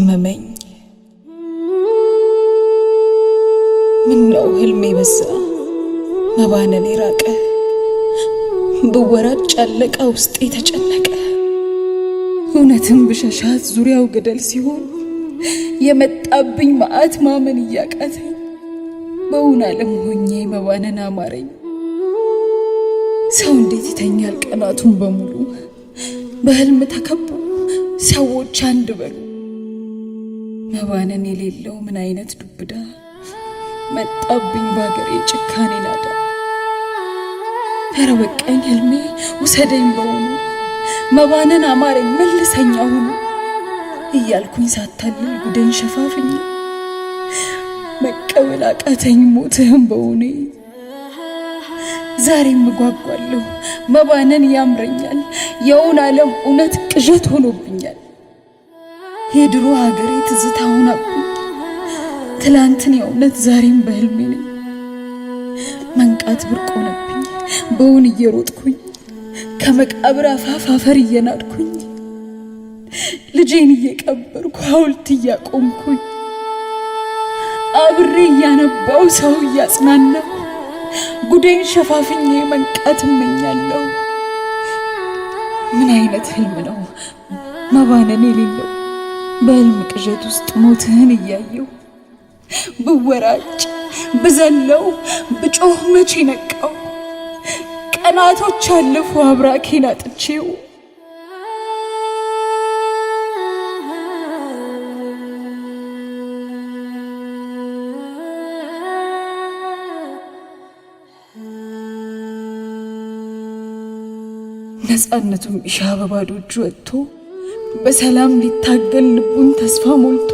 አመመኝ። ምነው ህልሜ በዛ መባነን የራቀ ብወራጭ አለቃ ውስጤ ተጨነቀ። እውነትም ብሸሻት ዙሪያው ገደል ሲሆን የመጣብኝ መዓት ማመን እያቃተኝ በእውን ዓለም ሆኜ መባነን አማረኝ። ሰው እንዴት ይተኛል ቀናቱን በሙሉ በህልም ተከቦ ሰዎች አንድ በሉ። መባነን የሌለው ምን አይነት ዱብዳ መጣብኝ ባገሬ ጭካኔ ናዳ። ኧረ በቃኝ ህልሜ ውሰደኝ በእውኑ መባነን አማረኝ መልሰኝ አሁኑ እያልኩኝ ሳታልል ጉዴን ሸፋፍኝ መቀበል አቃተኝ ሞትህን በእውኔ። ዛሬም እጓጓለሁ መባነን ያምረኛል የእውን ዓለም እውነት ቅዠት ሆኖብኛል። የድሮ ሀገሬ ትዝታ ሆናብኝ ትላንትን የእውነት ዛሬም በህልሜ ነኝ። መንቃት ብርቅ ሆነብኝ በእውን እየሮጥኩኝ ከመቃብር አፋፍ አፈር እየናድኩኝ ልጄን እየቀበርኩ ሐውልት እያቆምኩኝ አብሬ እያነባው ሰው እያጽናናሁ ጉዴን ሸፋፍኜ መንቃት እመኛለሁ። ምን አይነት ህልም ነው መባነን የሌለው በህልም ቅዠት ውስጥ ሞትህን እያየው ብወራጭ ብዘለው ብጮህ መቼ ነቃው። ቀናቶች አለፉ አብራኬን አጥቼው ነፃነቱን ቢሻ በባዶ እጁ ወጥቶ በሰላም ሊታገል ልቡን ተስፋ ሞልቶ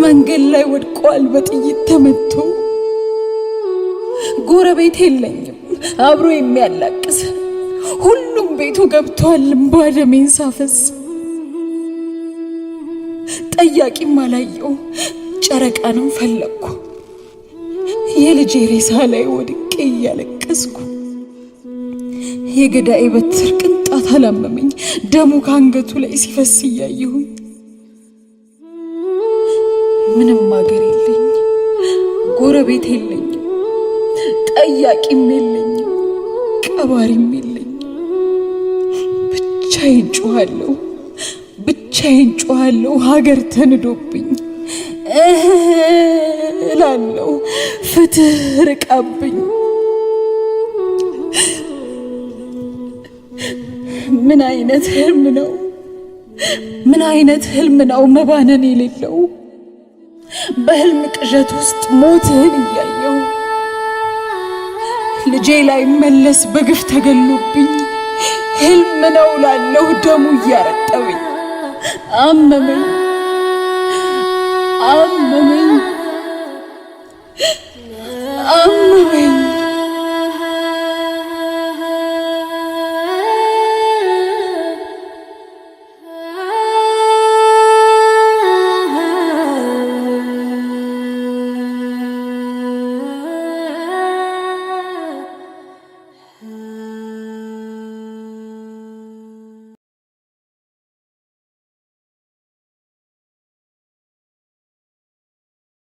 መንገድ ላይ ወድቋል በጥይት ተመቶ። ጎረቤት የለኝም አብሮ የሚያላቅስ ሁሉም ቤቱ ገብቷል እምባ ደሜን ሳፈስ። ጠያቂም አላየው ጨረቃንም ፈለግኩ የልጄ ሬሳ ላይ ወድቄ እያለቀስኩ። የገዳይ በትር ቅንጣት አላመመኝ ደሙ ካንገቱ ላይ ሲፈስ እያየሁኝ። ምንም አገር የለኝ ጎረቤት የለኝም ጠያቂም የለኝም ቀባሪም የለኝም። ብቻዬን ጮኻለሁ ሀገር ተንዶብኝ እላለሁ ፍትህ ርቃብኝ። ምን አይነት ህልም ነው መባነን የሌለው በህልም ቅዠት ውስጥ ሞትህን እያየው። ልጄ ላይ መለስ በግፍ ተገሎብኝ ህልም ነው ላለሁ ደሙ እያረጠበኝ አመመኝ